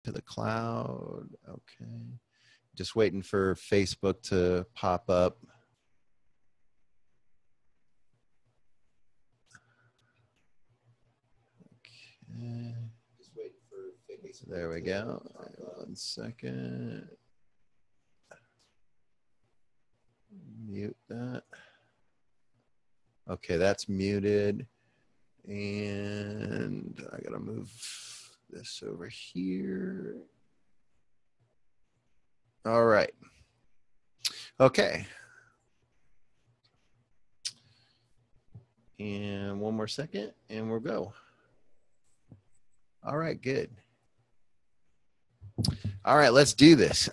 to the cloud. Okay. Just waiting for Facebook to pop up. Okay. Just waiting for Facebook. There we go. 1 second. Mute that. Okay, that's muted. And I gotta move this over here. All right. Okay. And one more second and we'll go. All right, good. All right, let's do this.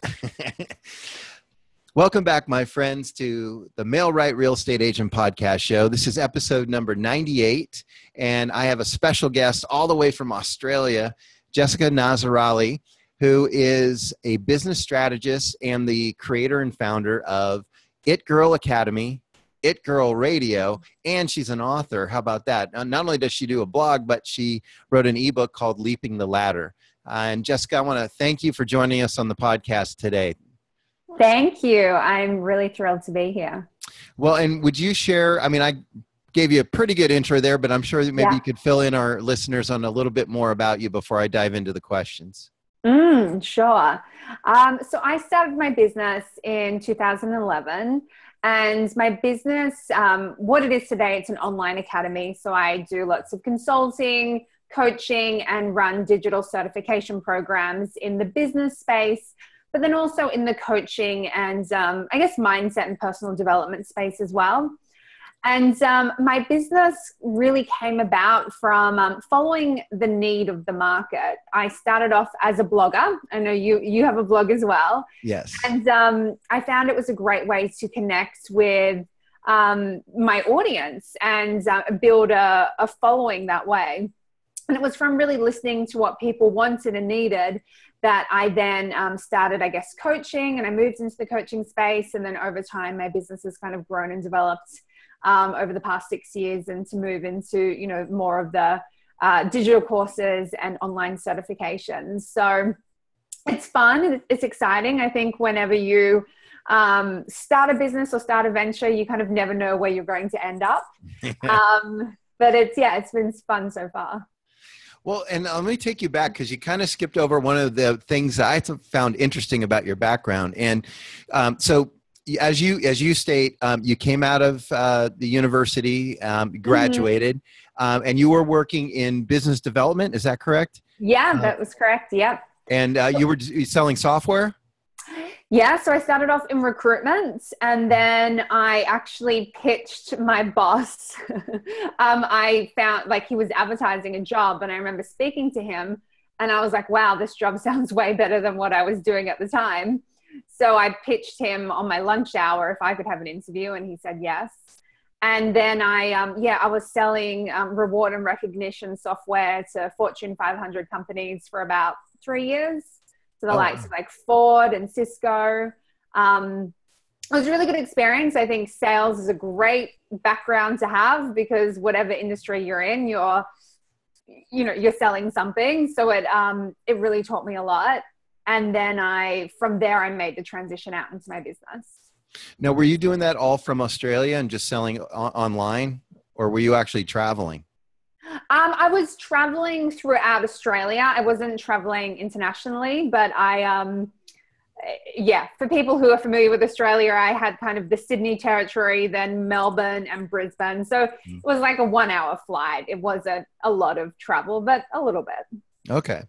Welcome back, my friends, to the Mail Right Real Estate Agent Podcast Show. This is episode number 98, and I have a special guest all the way from Australia, Jessica Nazarali, who is a business strategist and the creator and founder of It Girl Academy, It Girl Radio, and she's an author. How about that? Not only does she do a blog, but she wrote an ebook called Leaping the Ladder. And Jessica, I want to thank you for joining us on the podcast today. Thank you. I'm really thrilled to be here. Well, and would you share, I mean, I gave you a pretty good intro there, but I'm sure that maybe you could fill in our listeners on a little bit more about you before I dive into the questions. Sure. So I started my business in 2011, and my business, what it is today, it's an online academy. So I do lots of consulting, coaching, and run digital certification programs in the business space, but then also in the coaching and I guess mindset and personal development space as well. And my business really came about from following the need of the market. I started off as a blogger. I know you have a blog as well. Yes. And I found it was a great way to connect with my audience and build a following that way. And it was from really listening to what people wanted and needed that I then started, I guess, coaching, and I moved into the coaching space. And then over time, my business has kind of grown and developed over the past 6 years, and to move into, you know, more of the digital courses and online certifications. So it's fun. It's exciting. I think whenever you start a business or start a venture, you kind of never know where you're going to end up. But it's been fun so far. Well, and let me take you back, because you kind of skipped over one of the things that I found interesting about your background. And so as you state, you came out of the university, graduated, and you were working in business development. Is that correct? Yeah, that was correct. Yep. And you were selling software? Yeah, so I started off in recruitment, and then I actually pitched my boss. I found, like, he was advertising a job, and I remember speaking to him, and I was like, wow, this job sounds way better than what I was doing at the time. So I pitched him on my lunch hour if I could have an interview, and he said yes. And then I was selling reward and recognition software to Fortune 500 companies for about 3 years. So the likes of like Ford and Cisco. It was a really good experience. I think sales is a great background to have, because whatever industry you're in, you're selling something. So it really taught me a lot. And then from there, I made the transition out into my business. Now, were you doing that all from Australia and just selling online, or were you actually traveling? I was traveling throughout Australia. I wasn't traveling internationally, but for people who are familiar with Australia, I had kind of the Sydney territory, then Melbourne and Brisbane. So it was like a 1 hour flight. It wasn't a lot of travel, but a little bit. Okay.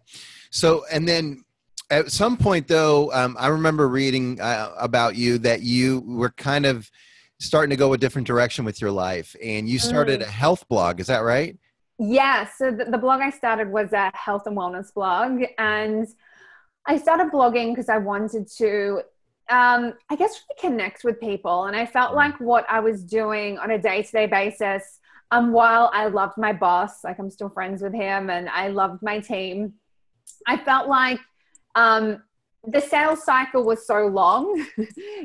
So, and then at some point though, I remember reading about you that you were kind of starting to go a different direction with your life, and you started a health blog. Is that right? Yeah, so the blog I started was a health and wellness blog, and I started blogging because I wanted to, I guess, really connect with people. And I felt like what I was doing on a day-to-day basis, while I loved my boss, like I'm still friends with him, and I loved my team, I felt like the sales cycle was so long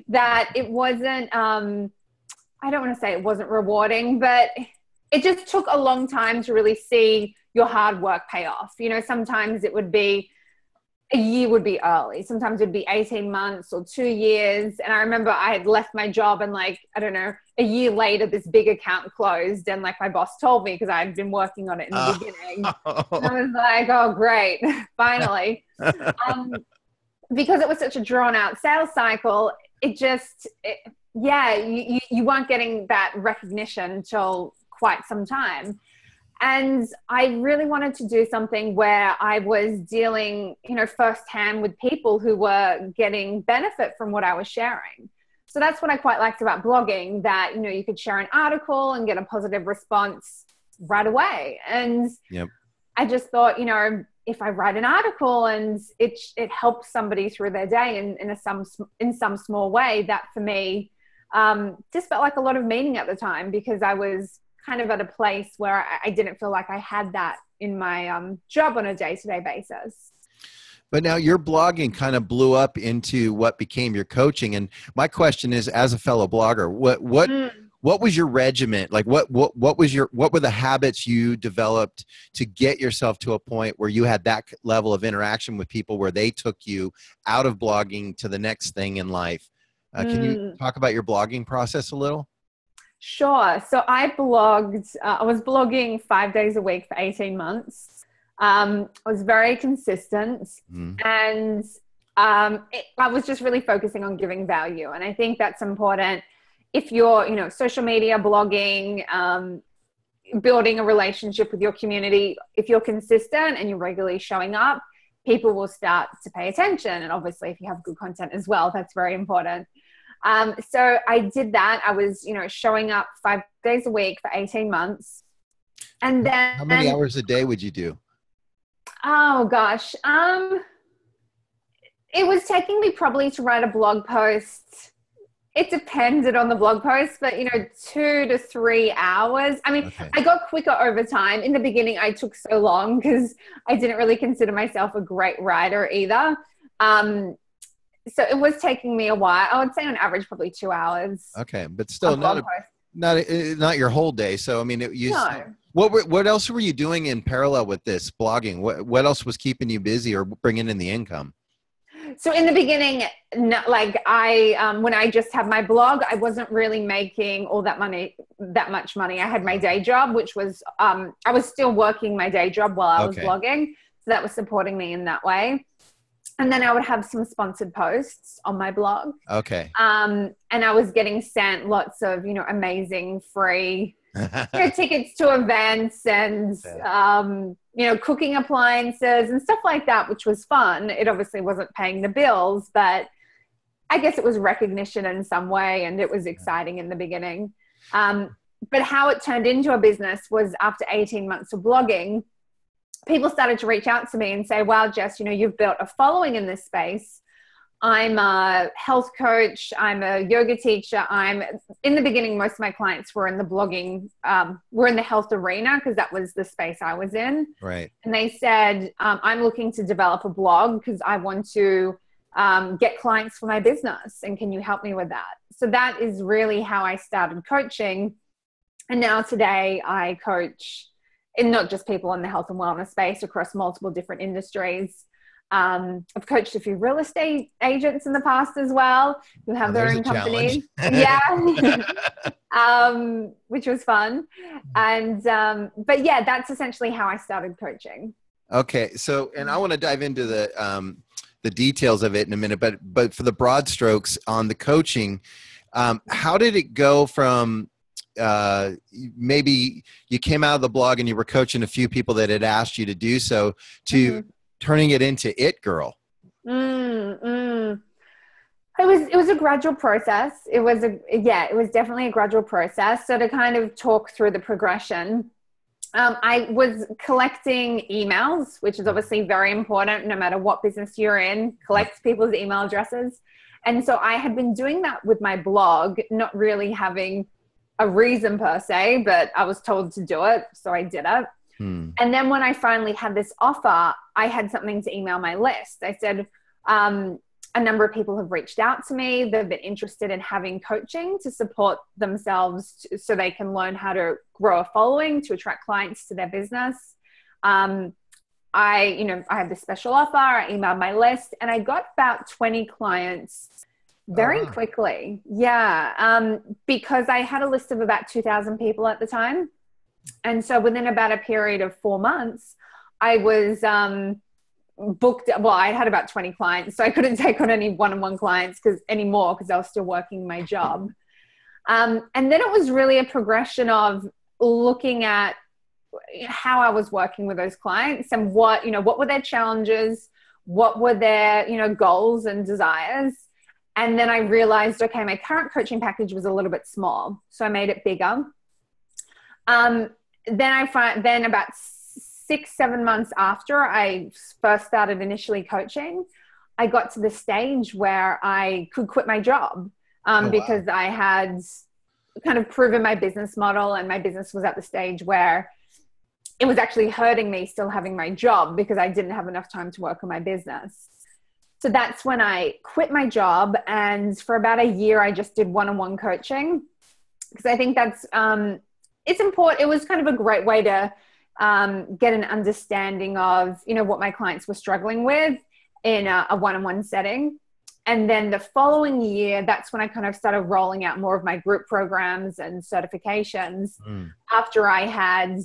that it wasn't, I don't want to say it wasn't rewarding, but it just took a long time to really see your hard work pay off. You know, sometimes it would be a year would be early. Sometimes it'd be 18 months or 2 years. And I remember I had left my job and like, I don't know, a year later, this big account closed. And like my boss told me because I'd been working on it in the beginning. And I was like, oh, great. Finally. Because it was such a drawn out sales cycle, you weren't getting that recognition until quite some time. And I really wanted to do something where I was dealing, firsthand with people who were getting benefit from what I was sharing. So that's what I quite liked about blogging, that, you could share an article and get a positive response right away. And yep. I just thought, if I write an article and it helps somebody through their day in some small way, that for me just felt like a lot of meaning at the time, because I was kind of at a place where I didn't feel like I had that in my job on a day-to-day basis. But now your blogging kind of blew up into what became your coaching. And my question is, as a fellow blogger, what was your regimen? Like what were the habits you developed to get yourself to a point where you had that level of interaction with people where they took you out of blogging to the next thing in life? Can you talk about your blogging process a little? Sure. So I was blogging 5 days a week for 18 months. I was very consistent and I was just really focusing on giving value. And I think that's important. If you're, social media, blogging, building a relationship with your community, if you're consistent and you're regularly showing up, people will start to pay attention. And obviously, if you have good content as well, that's very important. So I did that. I was, showing up 5 days a week for 18 months. And then how many hours a day would you do? Oh gosh. It was taking me probably to write a blog post. It depended on the blog post, but 2 to 3 hours. I mean, okay. I got quicker over time. In the beginning, I took so long because I didn't really consider myself a great writer either. So it was taking me a while. I would say on average, probably 2 hours. Okay. But still not your whole day. So, I mean, no. What else were you doing in parallel with this blogging? What else was keeping you busy or bringing in the income? So in the beginning, when I just had my blog, I wasn't really making that much money. I had my day job, which was, I was still working my day job while I was blogging. So that was supporting me in that way. And then I would have some sponsored posts on my blog. Okay. And I was getting sent lots of, amazing free tickets to events and, cooking appliances and stuff like that, which was fun. It obviously wasn't paying the bills, but I guess it was recognition in some way, and it was exciting in the beginning. But how it turned into a business was after 18 months of blogging, people started to reach out to me and say, wow, Jess, you've built a following in this space. I'm a health coach. I'm a yoga teacher. In the beginning, most of my clients were in the blogging, were in the health arena because that was the space I was in. Right. And they said, I'm looking to develop a blog because I want to get clients for my business. And can you help me with that? So that is really how I started coaching. And now today I coach in not just people in the health and wellness space across multiple different industries. I've coached a few real estate agents in the past as well who have their own companies. Yeah. Which was fun. And, but yeah, that's essentially how I started coaching. Okay. So, and I want to dive into the details of it in a minute, but for the broad strokes on the coaching, how did it go from, maybe you came out of the blog and you were coaching a few people that had asked you to do so to turning it into It Girl? It was a gradual process. It was definitely a gradual process. So to kind of talk through the progression, I was collecting emails, which is obviously very important no matter what business you're in, collect people's email addresses. And so I had been doing that with my blog, not really having a reason per se, but I was told to do it. So I did it. And then when I finally had this offer, I had something to email my list. I said, a number of people have reached out to me. They've been interested in having coaching to support themselves so they can learn how to grow a following, to attract clients to their business. I had this special offer, I emailed my list, and I got about 20 clients very quickly. Yeah. Because I had a list of about 2,000 people at the time. And so within about a period of 4 months, I was booked. Well, I had about 20 clients, so I couldn't take on any one-on-one clients anymore because I was still working my job. And then it was really a progression of looking at how I was working with those clients and what were their challenges, what were their, goals and desires. And then I realized, okay, my current coaching package was a little bit small, so I made it bigger. Then about 6-7 months after I first started initially coaching, I got to the stage where I could quit my job because I had kind of proven my business model, and my business was at the stage where it was actually hurting me still having my job because I didn't have enough time to work on my business. So that's when I quit my job, and for about a year, I just did one-on-one coaching because I think that's, it's important. It was kind of a great way to get an understanding of, what my clients were struggling with in a one-on-one setting. And then the following year, that's when I kind of started rolling out more of my group programs and certifications after I had,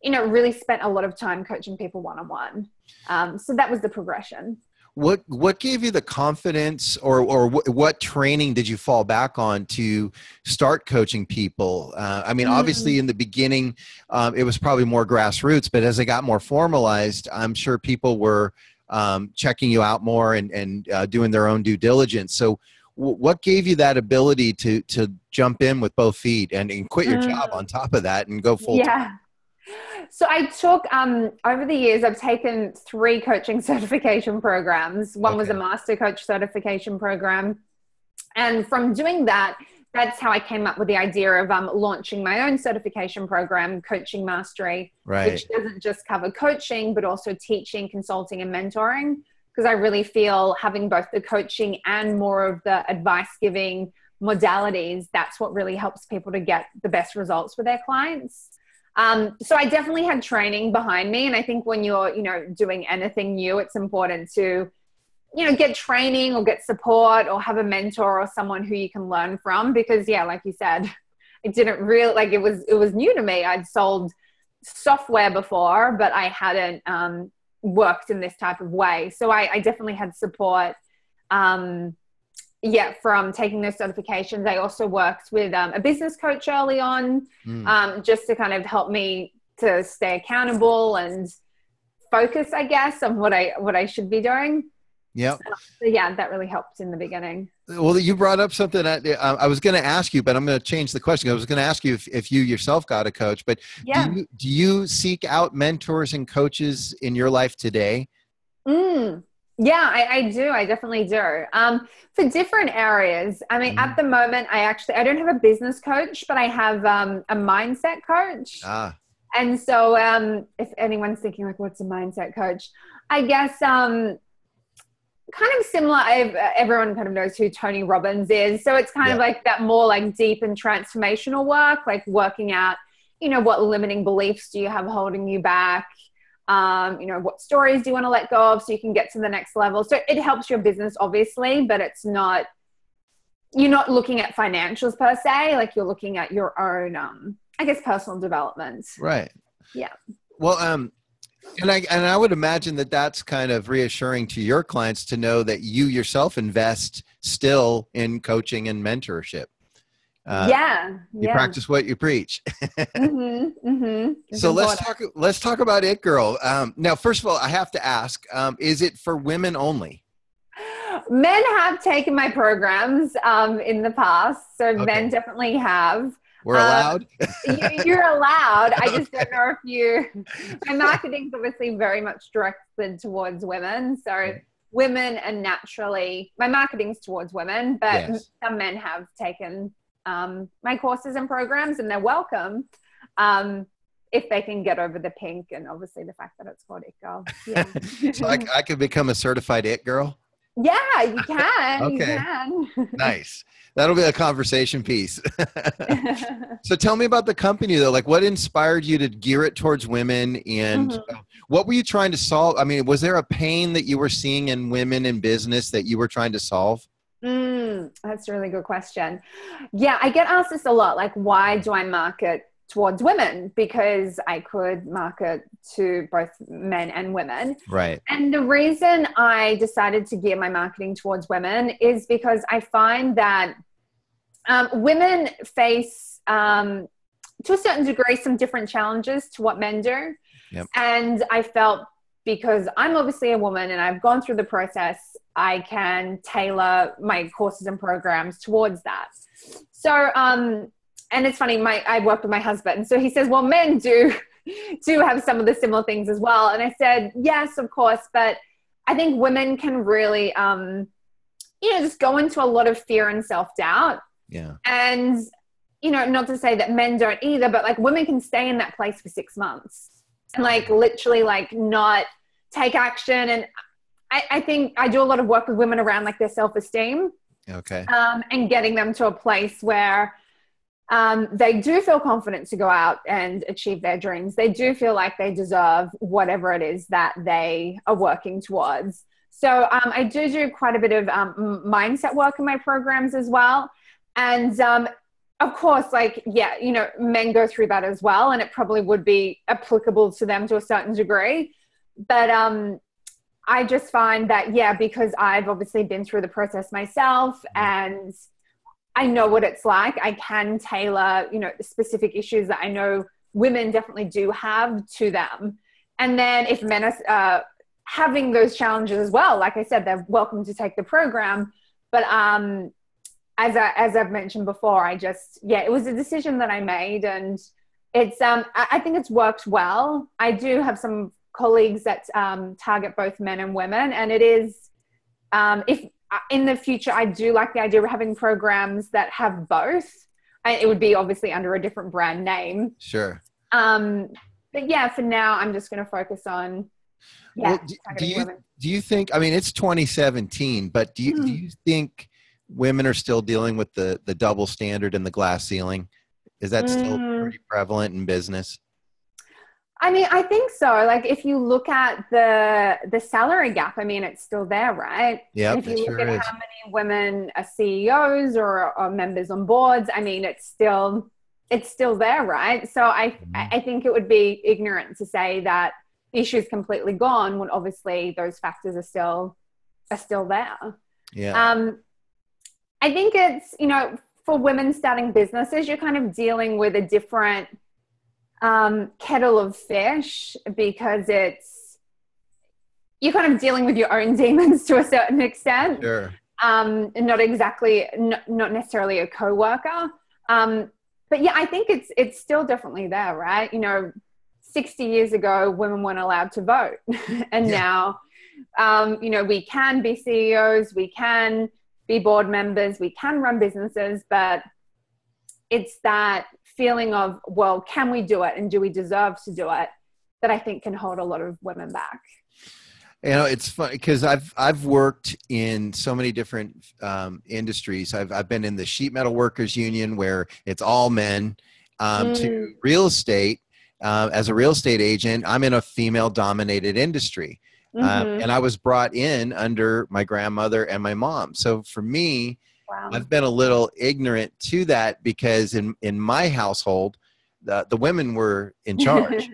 really spent a lot of time coaching people one-on-one. So that was the progression. What gave you the confidence, or what training did you fall back on to start coaching people? Obviously in the beginning, it was probably more grassroots, but as it got more formalized, I'm sure people were checking you out more and doing their own due diligence. So what gave you that ability to jump in with both feet and quit your job on top of that and go full time? So I took, over the years, I've taken 3 coaching certification programs. One was a master coach certification program. And from doing that, that's how I came up with the idea of launching my own certification program, Coaching Mastery, which doesn't just cover coaching, but also teaching, consulting, and mentoring. Because I really feel having both the coaching and more of the advice giving modalities, that's what really helps people to get the best results with their clients. So I definitely had training behind me. And I think when you're, doing anything new, it's important to, get training or get support or have a mentor or someone who you can learn from, because like you said, it didn't really, it was new to me. I'd sold software before, but I hadn't, worked in this type of way. So I definitely had support, from taking those certifications. I also worked with a business coach early on, just to kind of help me to stay accountable and focus, I guess, on what I should be doing. Yep. So that really helped in the beginning. Well, you brought up something that I was going to ask you, but I'm going to change the question. I was going to ask you if you yourself got a coach, but do you seek out mentors and coaches in your life today? Yeah, I do. I definitely do. For different areas. At the moment, I don't have a business coach, but I have a mindset coach. And so if anyone's thinking what's a mindset coach? I guess kind of similar. Everyone kind of knows who Tony Robbins is. So it's kind of like that more deep and transformational work, working out, what limiting beliefs do you have holding you back? What stories do you want to let go of so you can get to the next level? So it helps your business, obviously, but you're not looking at financials per se, you're looking at your own, personal development. Right. Yeah. Well, and I would imagine that that's kind of reassuring to your clients to know that you yourself invest still in coaching and mentorship. You practice what you preach. So let's talk about It Girl. Now, first of all, I have to ask, is it for women only? Men have taken my programs in the past. So men definitely have. We're allowed? You're allowed. I just don't know if my marketing's obviously very much directed towards women. So women, and naturally my marketing's towards women, but some men have taken my courses and programs, and they're welcome if they can get over the pink and obviously the fact that it's called It Girl. Yeah. So I could become a certified It Girl? Yeah, you can. You Okay. can. Nice. That'll be a conversation piece. So tell me about the company though. Like what inspired you to gear it towards women and Mhm. what were you trying to solve? I mean, was there a pain that you were seeing in women in business that you were trying to solve? That's a really good question. Yeah, I get asked this a lot. Like, why do I market towards women? Because I could market to both men and women. Right. And the reason I decided to gear my marketing towards women is because I find that women face, to a certain degree, some different challenges to what men do. Yep. And I felt because I'm obviously a woman and I've gone through the process, I can tailor my courses and programs towards that. So, and it's funny, I work with my husband. So he says, well, men do have some of the similar things as well. And I said, yes, of course. But I think women can really, just go into a lot of fear and self-doubt. Yeah. And, not to say that men don't either, but like women can stay in that place for 6 months and like literally like not take action. And I think I do a lot of work with women around like their self-esteem, Okay. and getting them to a place where they do feel confident to go out and achieve their dreams. They do feel like they deserve whatever it is that they are working towards. So I do quite a bit of mindset work in my programs as well. And of course, like, yeah, men go through that as well. And it probably would be applicable to them to a certain degree. But I just find that, yeah, because I've obviously been through the process myself and I know what it's like, I can tailor, specific issues that I know women definitely do have to them. And then if men are having those challenges as well, like I said, they're welcome to take the program. But as I've mentioned before, it was a decision that I made, and it's I think it's worked well. I do have some colleagues that target both men and women, and it is if in the future I do like the idea of having programs that have both. It would be obviously under a different brand name. Sure. But yeah, for now I'm just going to focus on targeting women. Do you think, I mean, it's 2017, but do you think women are still dealing with the double standard and the glass ceiling? Is that still pretty prevalent in business? I mean, I think so. Like if you look at the salary gap, I mean, it's still there, right? Yeah. And if you look at how many women are CEOs or members on boards, I mean, it's still there, right? So I think it would be ignorant to say that the issue is completely gone when obviously those factors are still there. Yeah. I think it's, for women starting businesses, you're kind of dealing with a different kettle of fish because you're kind of dealing with your own demons to a certain extent. Sure. Not necessarily a coworker. But yeah, I think it's still definitely there, right? 60 years ago, women weren't allowed to vote. And now, we can be CEOs, we can be board members, we can run businesses, but it's that feeling of, well, can we do it? And do we deserve to do it? That I think can hold a lot of women back. It's funny because I've worked in so many different industries. I've been in the sheet metal workers union where it's all men, to real estate. As a real estate agent, I'm in a female dominated industry. And I was brought in under my grandmother and my mom. So for me, wow, I've been a little ignorant to that because in my household, the women were in charge.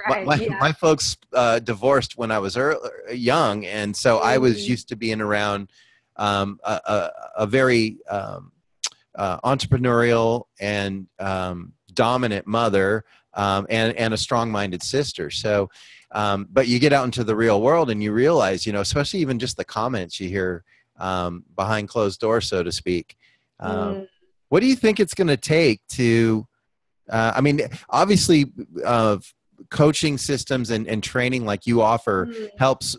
Right. My folks divorced when I was young. And so I was used to being around a very entrepreneurial and dominant mother and a strong-minded sister. So, but you get out into the real world and you realize, especially even just the comments you hear behind closed doors, so to speak. What do you think it's going to take to, I mean, obviously coaching systems and training like you offer helps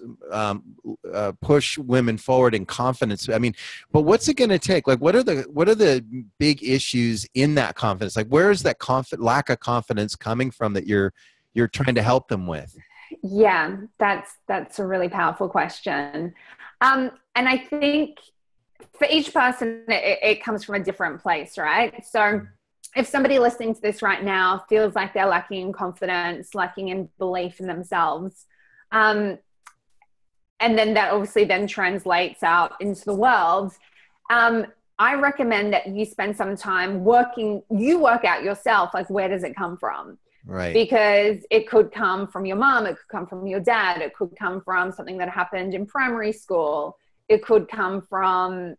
push women forward in confidence. I mean, but what's it going to take? Like, what are the big issues in that confidence? Like, where is that lack of confidence coming from that you're trying to help them with? Yeah, that's a really powerful question. And I think for each person, it comes from a different place, right? So if somebody listening to this right now feels like they're lacking in confidence, lacking in belief in themselves, and then that obviously then translates out into the world, I recommend that you spend some time work out yourself, like, where does it come from? Right. Because it could come from your mom, it could come from your dad, it could come from something that happened in primary school, it could come from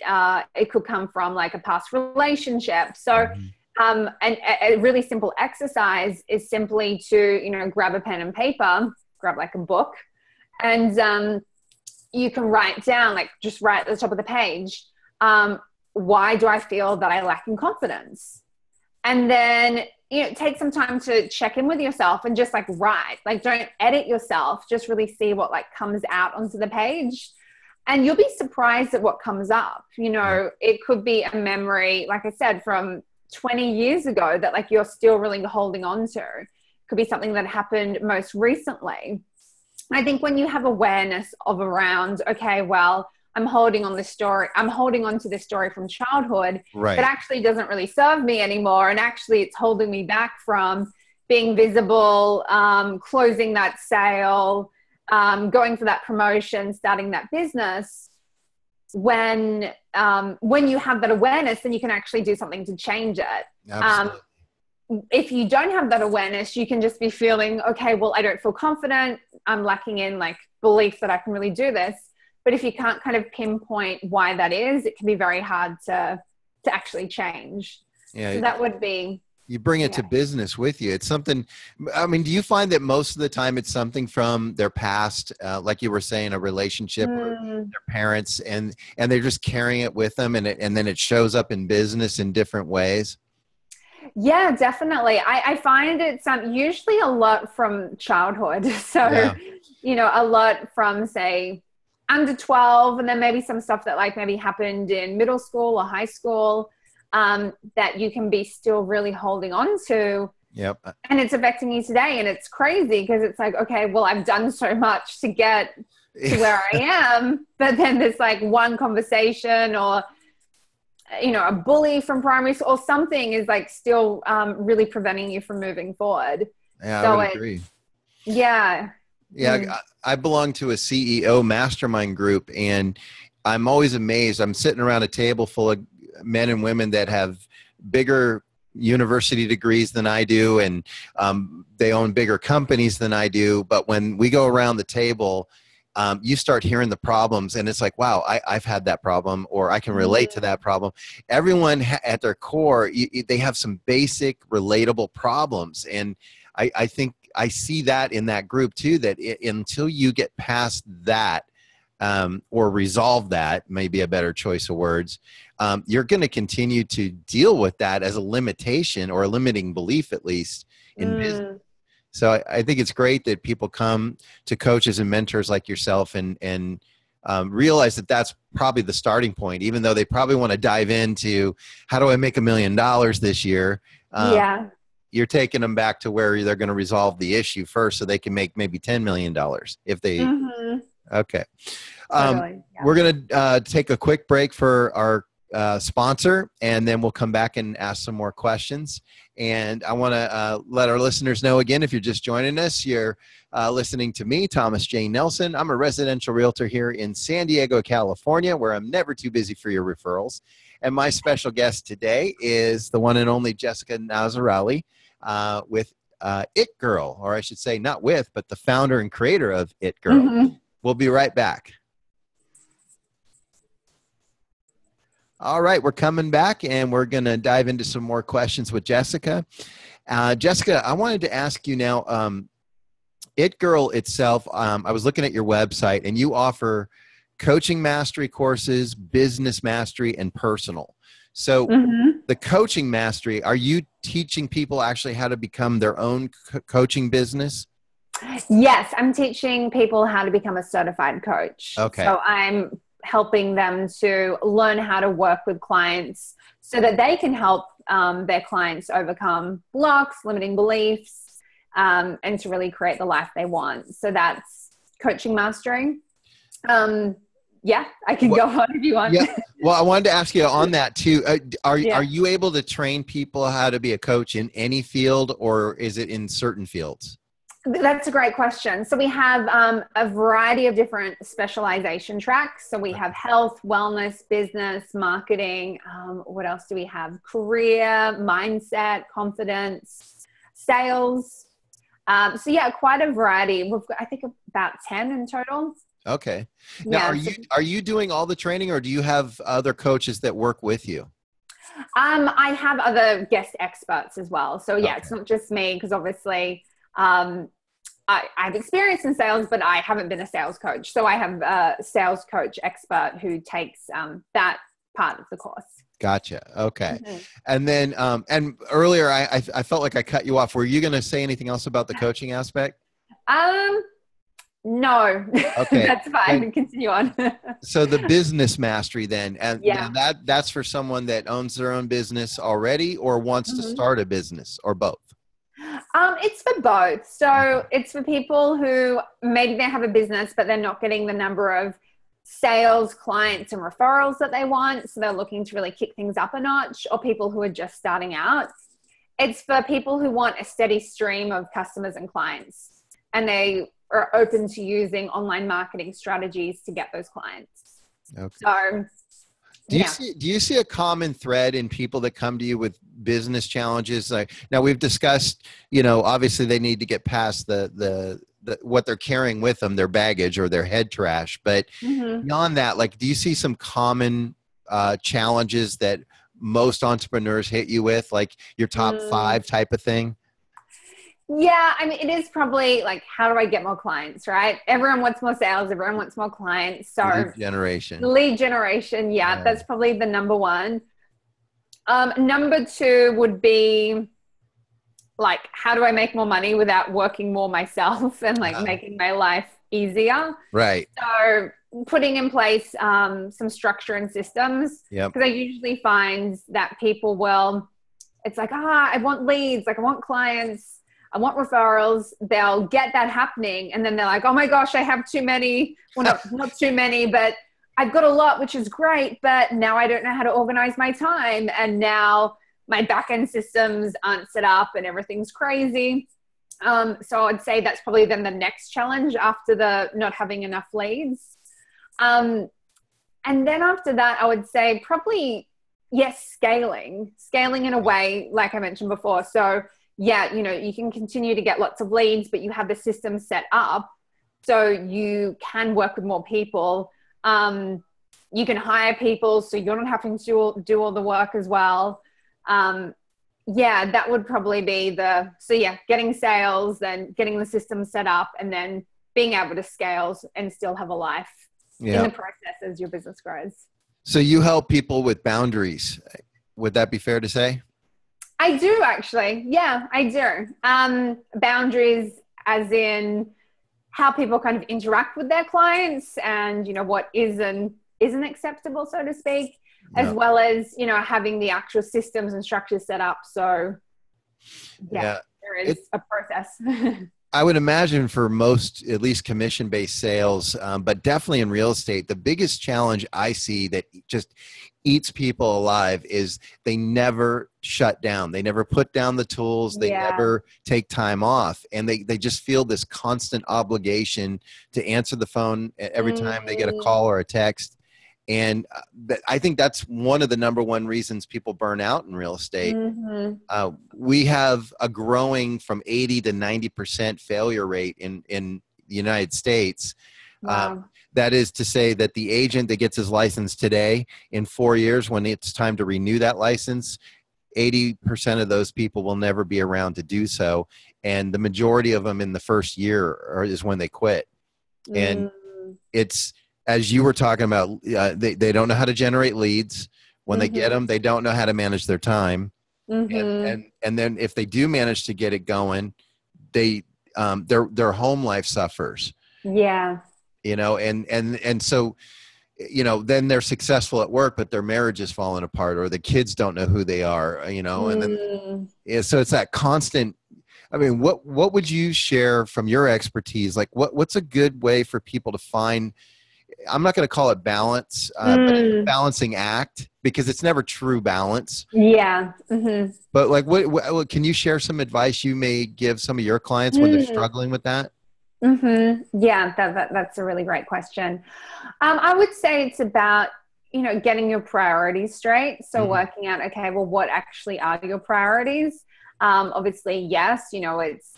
like a past relationship. So and a really simple exercise is simply to, grab a pen and paper, grab like a book, and you can write down, like, just write at the top of the page, why do I feel that I lack in confidence? And then, take some time to check in with yourself and just, like, write. Like, don't edit yourself. Just really see what, like, comes out onto the page. And you'll be surprised at what comes up. It could be a memory, like I said, from 20 years ago that, like, you're still really holding on to. It could be something that happened most recently. I think when you have awareness of around, okay, well, I'm holding on to this story from childhood, right, that actually doesn't really serve me anymore. And actually it's holding me back from being visible, closing that sale, going for that promotion, starting that business. When you have that awareness, then you can actually do something to change it. absolutely. If you don't have that awareness, you can just be feeling, okay, well, I don't feel confident. I'm lacking in, like, belief that I can really do this. But if you can't kind of pinpoint why that is, it can be very hard to actually change. Yeah. So that would be. You bring it to business with you. It's something, I mean, do you find that most of the time it's something from their past, like you were saying, a relationship or their parents, and they're just carrying it with them, and then it shows up in business in different ways? Yeah, definitely. I find it's usually a lot from childhood. So, a lot from, say, under 12, and then maybe some stuff that, like, maybe happened in middle school or high school, that you can be still really holding on to. Yep. And it's affecting you today. And it's crazy because it's like, okay, well, I've done so much to get to where I am. But then there's, like, one conversation or, a bully from primary school or something is, like, still really preventing you from moving forward. Yeah, so I would agree. Yeah. Yeah, I belong to a CEO mastermind group, and I'm always amazed. I'm sitting around a table full of men and women that have bigger university degrees than I do, and they own bigger companies than I do. But when we go around the table, you start hearing the problems, and it's like, wow, I've had that problem, or I can relate to that problem. Everyone at their core, they have some basic relatable problems. And I think I see that in that group too, that until you get past that, or resolve that, may be a better choice of words, you're going to continue to deal with that as a limitation or a limiting belief, at least in business. So I think it's great that people come to coaches and mentors like yourself and realize that that's probably the starting point, even though they probably want to dive into how do I make $1 million this year? You're taking them back to where they're going to resolve the issue first so they can make maybe $10 million if they, okay. Totally, We're going to take a quick break for our sponsor, and then we'll come back and ask some more questions. And I want to let our listeners know again, if you're just joining us, you're listening to me, Thomas J. Nelson. I'm a residential realtor here in San Diego, California, where I'm never too busy for your referrals. And my special guest today is the one and only Jessica Nazarali with It Girl, or I should say not with, but the founder and creator of It Girl. We'll be right back. All right, we're coming back, and we're going to dive into some more questions with Jessica. Jessica, I wanted to ask you now, It Girl itself, I was looking at your website, and you offer coaching mastery courses, business mastery, and personal. So the coaching mastery, are you teaching people actually how to become their own coaching business? Yes, I'm teaching people how to become a certified coach. Okay. So I'm helping them to learn how to work with clients so that they can help their clients overcome blocks, limiting beliefs, and to really create the life they want. So that's coaching mastering. Yeah, I can go on if you want. Yeah. Well, I wanted to ask you on that too. Are Yeah. you able to train people how to be a coach in any field, or is it in certain fields? That's a great question. So we have a variety of different specialization tracks. So we have health, wellness, business, marketing. What else do we have? Career, mindset, confidence, sales. So yeah, quite a variety. We've got, I think, about 10 in total. Okay. Now, Yeah. are you doing all the training, or do you have other coaches that work with you? I have other guest experts as well. So yeah, Okay. it's not just me, because obviously I have experience in sales, but I haven't been a sales coach. So I have a sales coach expert who takes that part of the course. Gotcha. Okay. Mm-hmm. And then, and earlier I felt like I cut you off. Were you going to say anything else about the coaching aspect? No. Okay. That's fine. And continue on. So the business mastery then, and yeah. that's for someone that owns their own business already or wants to start a business, or both? It's for both. So it's for people who maybe they have a business, but they're not getting the number of sales, clients, and referrals that they want. So they're looking to really kick things up a notch, or people who are just starting out. It's for people who want a steady stream of customers and clients, and they are open to using online marketing strategies to get those clients. Okay. So do you see a common thread in people that come to you with business challenges? Like, now we've discussed, obviously they need to get past the what they're carrying with them, their baggage or their head trash. But beyond that, like, do you see some common challenges that most entrepreneurs hit you with, like your top 5 type of thing? Yeah, I mean, it is probably like, how do I get more clients, right? Everyone wants more sales. Everyone wants more clients. So lead generation. Yeah, that's probably the number one. Number 2 would be like, how do I make more money without working more myself and like making my life easier? Right. So putting in place some structure and systems. Yep. Because I usually find that people it's like, I want leads, like I want clients, I want referrals. They'll get that happening. And then they're like, oh my gosh, I have too many. Well, not too many, but I've got a lot, which is great. But now I don't know how to organize my time. And now my back-end systems aren't set up and everything's crazy. So I'd say that's probably then the next challenge after the not having enough leads. And then after that, I would say probably, yes, scaling in a way, like I mentioned before. So yeah, you can continue to get lots of leads, but you have the system set up so you can work with more people. You can hire people so you're not having to do all the work as well. Yeah, that would probably be getting sales, then getting the system set up, and then being able to scale and still have a life in the process as your business grows. So you help people with boundaries. Would that be fair to say? I do, actually. Yeah, I do. Boundaries as in how people kind of interact with their clients and, what isn't acceptable, so to speak, as well as, having the actual systems and structures set up. So there is a process. I would imagine for most, at least commission-based sales, but definitely in real estate, the biggest challenge I see that just eats people alive is they never shut down. They never put down the tools. They never take time off. And they just feel this constant obligation to answer the phone every time they get a call or a text. And I think that's one of the number one reasons people burn out in real estate. We have a growing from 80 to 90% failure rate in the United States. Wow. That is to say that the agent that gets his license today, in 4 years, when it's time to renew that license, 80% of those people will never be around to do so. And the majority of them in the first year is when they quit. And it's, as you were talking about, they don't know how to generate leads. When they get them, they don't know how to manage their time. And then if they do manage to get it going, their home life suffers. Yeah. And so, then they're successful at work, but their marriage is falling apart, or the kids don't know who they are, and then, so it's that constant. I mean, what would you share from your expertise? Like what's a good way for people to find, I'm not going to call it balance, but it's a balancing act because it's never true balance. Yeah. Mm-hmm. But like, what can you share some advice you may give some of your clients when they're struggling with that? Mm-hmm. Yeah, that's a really great question. I would say it's about, getting your priorities straight. So working out, okay, well, what actually are your priorities? Obviously, yes, it's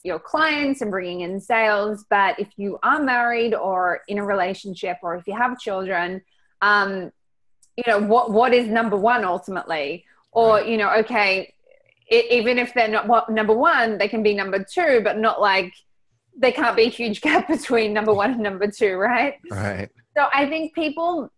your clients and bringing in sales. But if you are married or in a relationship, or if you have children, what is number one ultimately? Or, okay, even if they're not number one, they can be number two, but not like there can't be a huge gap between number one and number two, right? Right. So I think people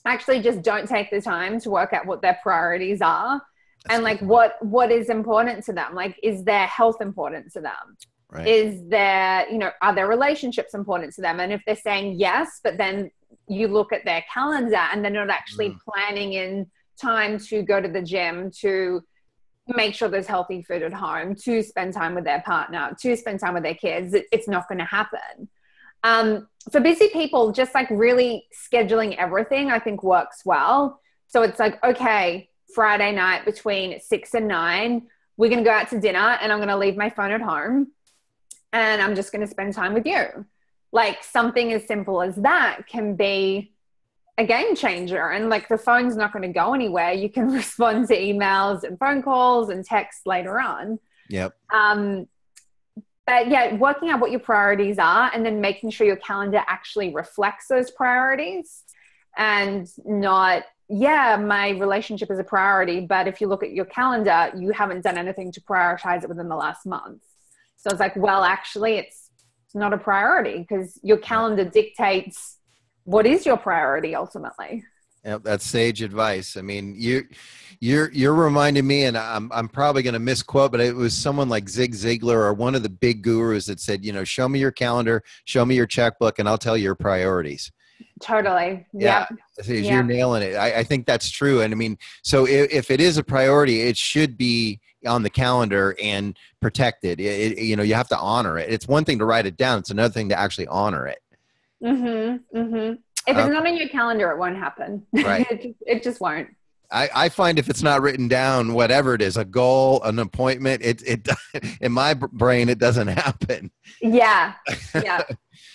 actually just don't take the time to work out what their priorities are. That's and like what is important to them. Like, is their health important to them? Right. Is there, are their relationships important to them? And if they're saying yes, but then you look at their calendar and they're not actually planning in time to go to the gym, to make sure there's healthy food at home, to spend time with their partner, to spend time with their kids, it's not going to happen. For busy people, just like really scheduling everything, I think works well. So it's like, okay, Friday night between 6 and 9, we're going to go out to dinner and I'm going to leave my phone at home and I'm just going to spend time with you. Like something as simple as that can be a game changer. And like the phone's not going to go anywhere. You can respond to emails and phone calls and texts later on. Yep. But yeah, working out what your priorities are and then making sure your calendar actually reflects those priorities and not, my relationship is a priority. But if you look at your calendar, you haven't done anything to prioritize it within the last month. So it's like, well, actually it's not a priority because your calendar dictates what is your priority ultimately. Yep, that's sage advice. I mean, you're reminding me, and I'm probably going to misquote, but it was someone like Zig Ziglar or one of the big gurus that said, show me your calendar, show me your checkbook, and I'll tell you your priorities. Totally. Yeah. Yep. You're nailing it. I think that's true. And I mean, so if it is a priority, it should be on the calendar and protected. You have to honor it. It's one thing to write it down. It's another thing to actually honor it. Mm-hmm. Mm-hmm. If it's not on your calendar, it won't happen. Right. it just won't. I find if it's not written down, whatever it is, a goal, an appointment, it in my brain, it doesn't happen. Yeah. Yeah.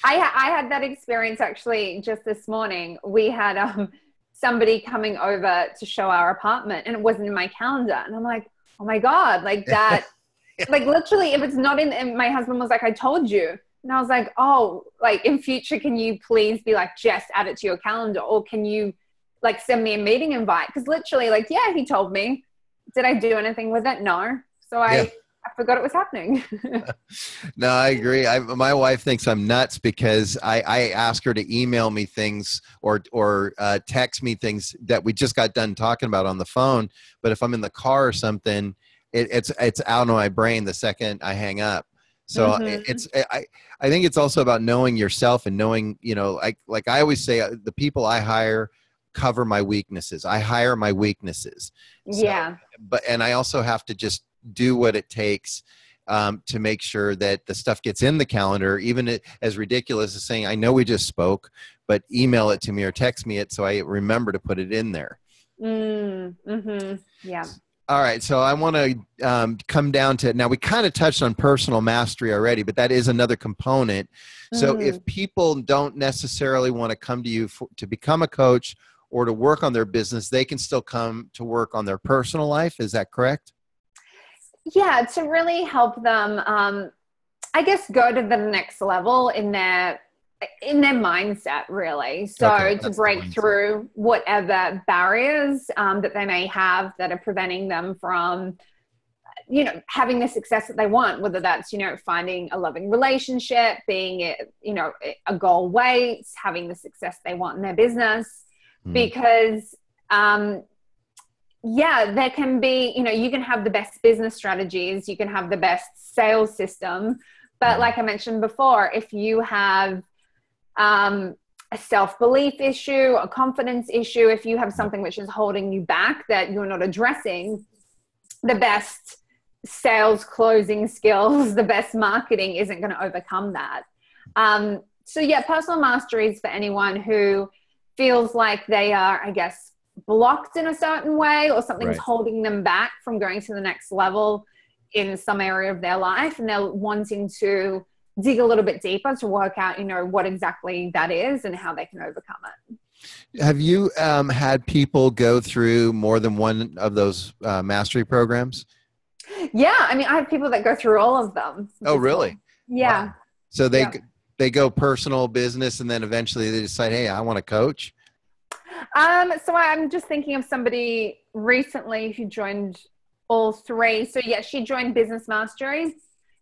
I had that experience actually just this morning. We had somebody coming over to show our apartment and it wasn't in my calendar. And I'm like, oh my God, like that, like literally if it's not in, and my husband was like, I told you. And I was like, oh, like in future, can you please be like, just add it to your calendar, or can you like send me a meeting invite? Because literally like, yeah, he told me. Did I do anything with it? No. So I forgot it was happening. No, I agree. My wife thinks I'm nuts because I ask her to email me things or text me things that we just got done talking about on the phone. But if I'm in the car or something, it's out of my brain the second I hang up. So I think it's also about knowing yourself and knowing, like I always say, the people I hire cover my weaknesses. I hire my weaknesses. So, and I also have to just do what it takes to make sure that the stuff gets in the calendar, even as ridiculous as saying, I know we just spoke, but email it to me or text me it so I remember to put it in there. Mm-hmm. Yeah. All right. So I want to come down to, now we kind of touched on personal mastery already, but that is another component. So if people don't necessarily want to come to you to become a coach or to work on their business, they can still come to work on their personal life. Is that correct? Yeah. To really help them, I guess, go to the next level in their mindset, really. So to break through whatever barriers that they may have that are preventing them from, having the success that they want, whether that's, finding a loving relationship, being, a goal weight, having the success they want in their business. Because, there can be, you can have the best business strategies, you can have the best sales system. But like I mentioned before, if you have a self-belief issue, a confidence issue, if you have something which is holding you back that you're not addressing, the best sales closing skills, the best marketing isn't going to overcome that. So yeah, personal mastery is for anyone who feels like they are, I guess, blocked in a certain way, or something's holding them back from going to the next level in some area of their life, and they're wanting to dig a little bit deeper to work out, what exactly that is and how they can overcome it. Have you had people go through more than one of those mastery programs? Yeah. I mean, I have people that go through all of them. Oh, really? Cool. Yeah. Wow. So they go personal, business, and then eventually they decide, hey, I want to coach. So I'm just thinking of somebody recently who joined all three. So yeah, she joined business mastery.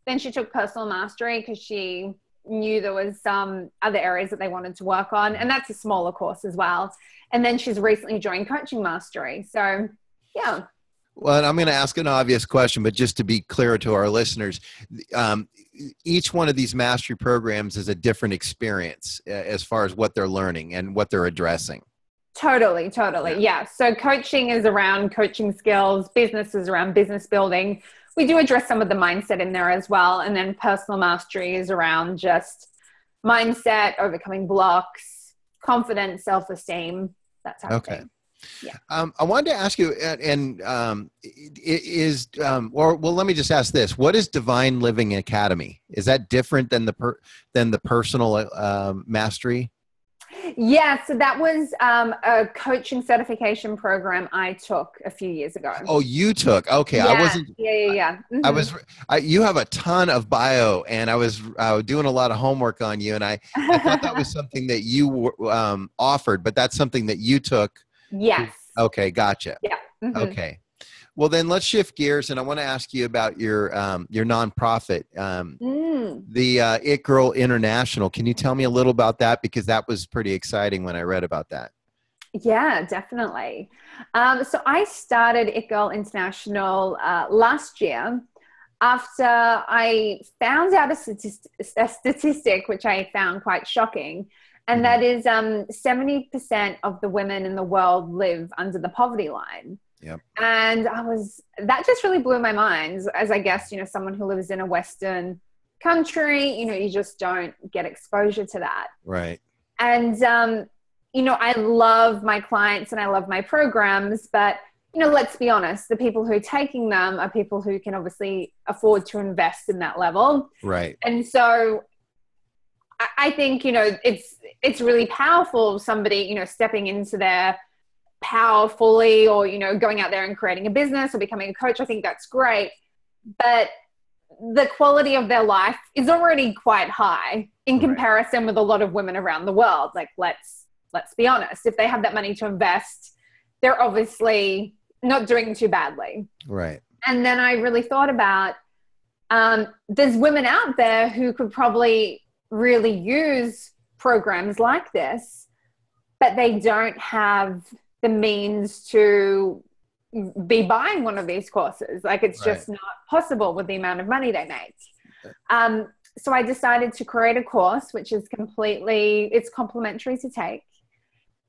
Then she took personal mastery because she knew there was some other areas that they wanted to work on. And that's a smaller course as well. And then she's recently joined coaching mastery. So yeah. Well, I'm going to ask an obvious question, but just to be clear to our listeners, each one of these mastery programs is a different experience as far as what they're learning and what they're addressing. Totally. Yeah. So coaching is around coaching skills. Business is around business building. We do address some of the mindset in there as well. And then personal mastery is around just mindset, overcoming blocks, confidence, self-esteem, that type of thing. Yeah. I wanted to ask you, let me just ask this: what is Divine Living Academy? Is that different than the personal mastery? Yeah, so that was a coaching certification program I took a few years ago. Oh, you took? Okay, yeah. I wasn't. Yeah. Mm-hmm. You have a ton of bio, and I was doing a lot of homework on you, and I thought that was something that you offered, but that's something that you took. Yes. Okay, gotcha. Yeah. Mm-hmm. Okay. Well, then let's shift gears, and I want to ask you about your nonprofit, the It Girl International. Can you tell me a little about that? Because that was pretty exciting when I read about that. Yeah, definitely. So I started It Girl International last year after I found out a statistic which I found quite shocking. And that is 70% of the women in the world live under the poverty line. Yep. And that just really blew my mind, as I guess, someone who lives in a Western country, you just don't get exposure to that. Right. And, I love my clients and I love my programs, but, let's be honest, the people who are taking them are people who can obviously afford to invest in that level. Right. And so I think, it's really powerful, somebody, stepping into their power fully, or, going out there and creating a business or becoming a coach. I think that's great. But the quality of their life is already quite high in comparison with a lot of women around the world. Like, let's be honest. If they have that money to invest, they're obviously not doing too badly. Right. And then I really thought about, there's women out there who could probably really use programs like this, but they don't have the means to be buying one of these courses. Like, it's just not possible with the amount of money they make. So I decided to create a course, which is it's complimentary to take.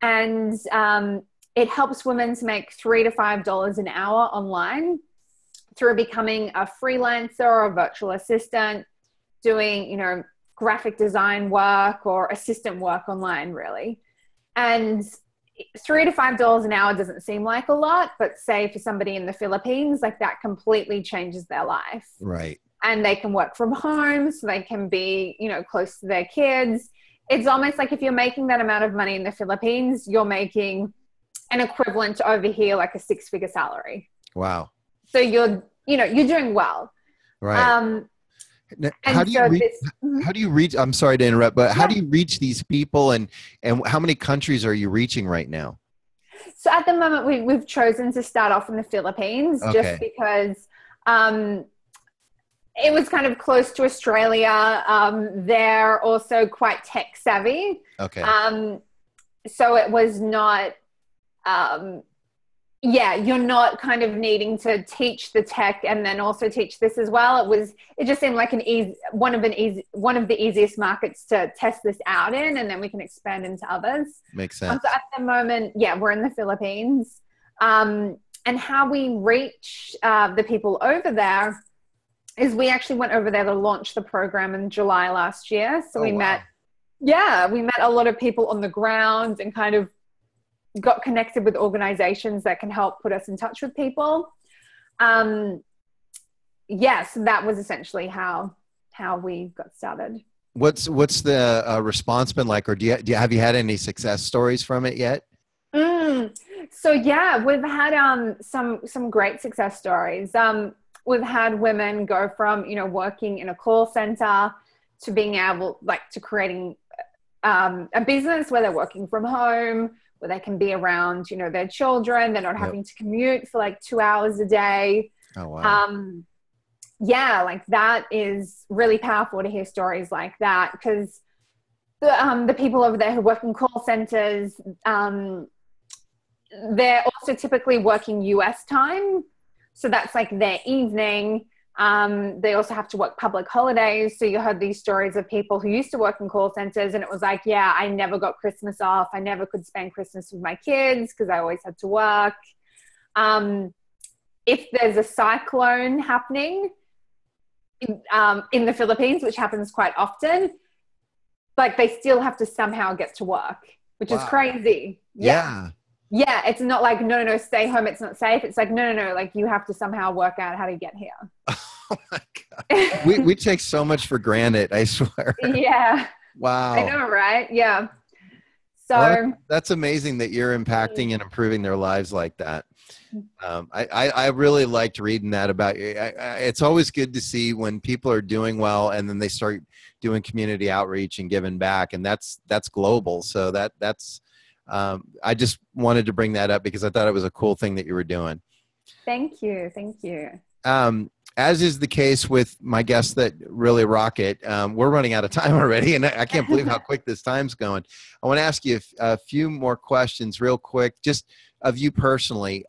And it helps women to make $3 to $5 an hour online through becoming a freelancer or a virtual assistant, doing, graphic design work or assistant work online, really. And $3 to $5 an hour doesn't seem like a lot, but say for somebody in the Philippines, like, that completely changes their life. Right. And they can work from home, so they can be, close to their kids. It's almost like if you're making that amount of money in the Philippines, you're making an equivalent over here, like a 6-figure salary. Wow. So you're doing well. Right. How do you reach, I'm sorry to interrupt, but how do you reach these people, and how many countries are you reaching right now? So at the moment, we've chosen to start off in the Philippines, just because it was kind of close to Australia. They're also quite tech savvy. Okay. So it was not, you're not kind of needing to teach the tech and then also teach this as well. It just seemed like one of the easiest markets to test this out in, and then we can expand into others. Makes sense. So at the moment, we're in the Philippines. And how we reach the people over there is we actually went over there to launch the program in July last year. So we met yeah, we met a lot of people on the ground and kind of got connected with organizations that can help put us in touch with people. Yes, that was essentially how we got started. What's the response been like, or have you had any success stories from it yet? So yeah, we've had some great success stories. We've had women go from, you know, working in a call center to being able, like, to creating a business where they're working from home, where they can be around, you know, their children. They're not having to commute for like 2 hours a day. Oh, wow. Yeah, like that is really powerful to hear stories like that, because the people over there who work in call centers, they're also typically working US time. So that's like their evening. They also have to work public holidays. So you heard these stories of people who used to work in call centers and it was like, yeah, I never got Christmas off. I never could spend Christmas with my kids because I always had to work. If there's a cyclone happening in the Philippines, which happens quite often, like they still have to somehow get to work, which is crazy. Yeah. Yeah, it's not like, no, stay home, it's not safe. It's like, no, like you have to somehow work out how to get here. Oh my God. We take so much for granted, I swear. Yeah. Wow. I know, right? Yeah. So well, that's amazing that you're impacting and improving their lives like that. I really liked reading that about you. It's always good to see when people are doing well and then they start doing community outreach and giving back, and that's global. So that's I just wanted to bring that up because I thought it was a cool thing that you were doing. Thank you. As is the case with my guests that really rock it, we're running out of time already, and I can't believe how quick this time's going. I want to ask you a few more questions real quick, just of you personally.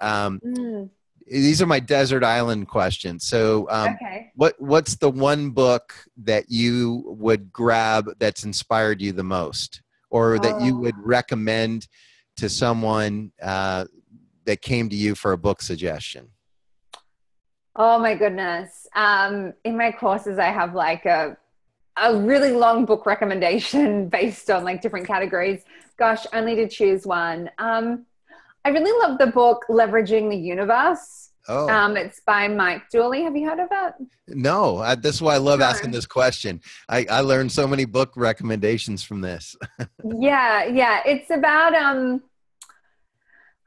These are my desert island questions. So okay. What's the one book that you would grab that's inspired you the most, or that you would recommend to someone that came to you for a book suggestion? Oh my goodness. In my courses, I have like a really long book recommendation based on like different categories. Gosh, only to choose one. I really love the book Leveraging the Universe. It's by Mike Dooley. Have you heard of it? No, that's why I love asking this question. I learned so many book recommendations from this. Yeah. It's about,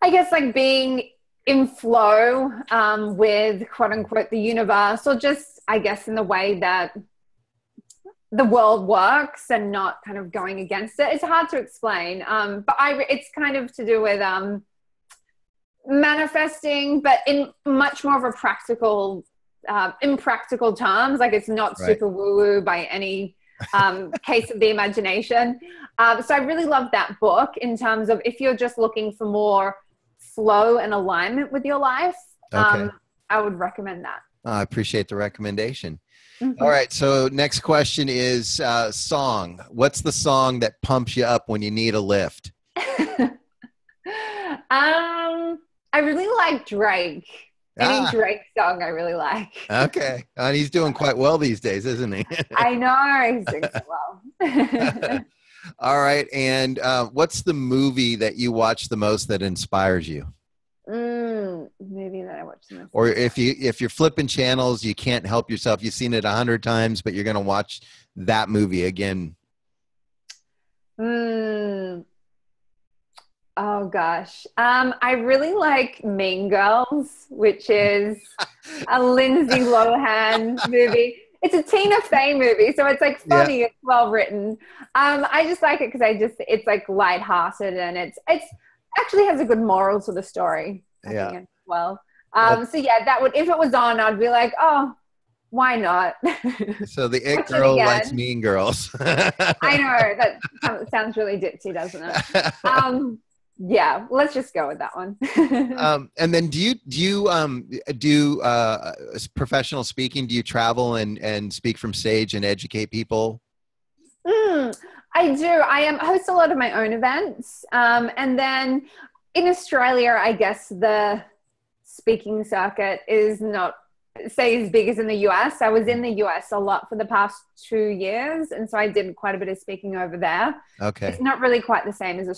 I guess, like being in flow with quote unquote the universe, or just, I guess, in the way that the world works and not kind of going against it. It's hard to explain, but it's kind of to do with manifesting, but in much more of a practical, in practical terms. Like it's not super woo-woo by any case of the imagination. So I really love that book in terms of if you're just looking for more flow and alignment with your life, I would recommend that. I appreciate the recommendation. Mm-hmm. All right. So next question is song. What's the song that pumps you up when you need a lift? I really like Drake. Any Drake song I really like. Okay. And he's doing quite well these days, isn't he? I know. He's doing so well. All right. And what's the movie that you watch the most that inspires you? Movie that I watch the most. Or if you're flipping channels, you can't help yourself. You've seen it 100 times, but you're going to watch that movie again. Oh gosh. I really like Mean Girls, which is a Lindsay Lohan movie. It's a Tina Fey movie, so it's like funny, it's well written. I just like it because it's like lighthearted, and it's actually has a good moral to the story. I think as well. So yeah, that would, if it was on, I'd be like, oh, why not? So the it girl likes Mean Girls. I know that sounds really ditzy, doesn't it? Yeah, let's just go with that one. And then do you do professional speaking? Do you travel and speak from stage and educate people? I do. I host a lot of my own events. And then in Australia, I guess the speaking circuit is not say as big as in the US. I was in the US a lot for the past 2 years, and so I did quite a bit of speaking over there. Okay. It's not really quite the same as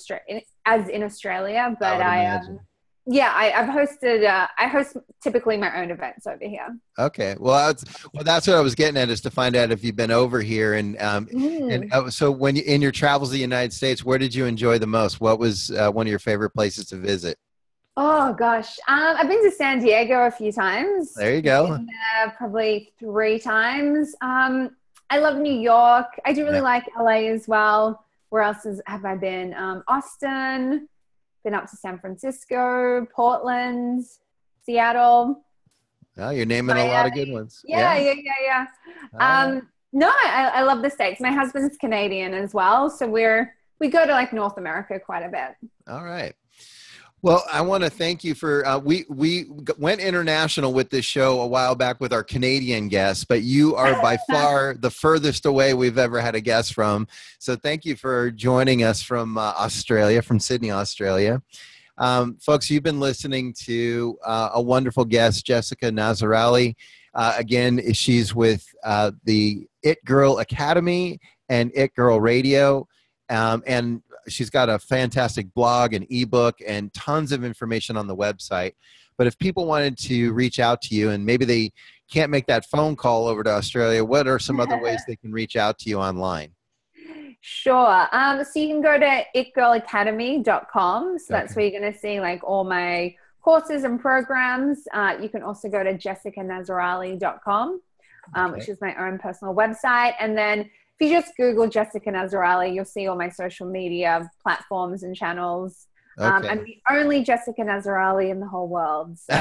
in Australia, but I've hosted. I host typically my own events over here. Okay. Well, that's what I was getting at, is to find out if you've been over here, so when you, in your travels to the United States, where did you enjoy the most? What was one of your favorite places to visit? Oh gosh, I've been to San Diego a few times. There you go. Been there probably 3 times. I love New York. I do really like LA as well. Where else have I been? Austin. Been up to San Francisco, Portland, Seattle. Oh, you're naming a lot of good ones. Yeah. No, I love the States. My husband's Canadian as well, so we go to like North America quite a bit. All right. Well, I want to thank you for, we went international with this show a while back with our Canadian guests, but you are by far the furthest away we've ever had a guest from. So thank you for joining us from Australia, from Sydney, Australia. Folks, you've been listening to a wonderful guest, Jessica Nazarali. Again, she's with the It Girl Academy and It Girl Radio. And she's got a fantastic blog and ebook and tons of information on the website. But if people wanted to reach out to you and maybe they can't make that phone call over to Australia, what are some other ways they can reach out to you online? Sure. So you can go to itgirlacademy.com. So that's where you're going to see like all my courses and programs. You can also go to jessicanazarali.com, which is my own personal website. And then if you just Google Jessica Nazarali, you'll see all my social media platforms and channels. I'm the only Jessica Nazarali in the whole world. So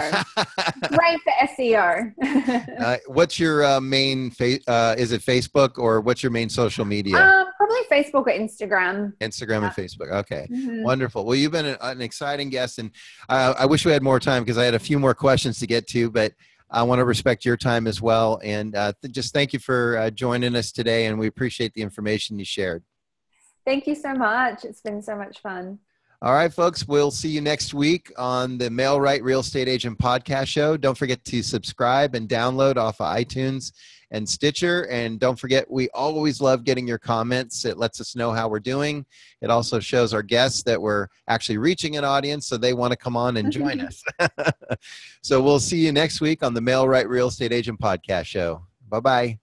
great for SEO. What's your main, is it Facebook, or what's your main social media? Probably Facebook or Instagram. Instagram and Facebook. Okay. Wonderful. Well, you've been an exciting guest, and I wish we had more time because I had a few more questions to get to, but I want to respect your time as well. And just thank you for joining us today, and we appreciate the information you shared. Thank you so much. It's been so much fun. All right, folks, we'll see you next week on the Mail-Right Real Estate Agent Podcast Show. Don't forget to subscribe and download off of iTunes and Stitcher. And don't forget, we always love getting your comments. It lets us know how we're doing. It also shows our guests that we're actually reaching an audience, so they want to come on and join us. So we'll see you next week on the Mail-Right Real Estate Agent Podcast Show. Bye-bye.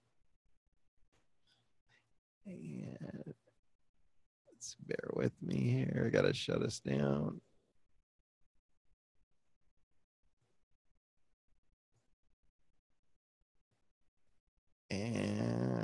Bear with me here. I got to shut us down. And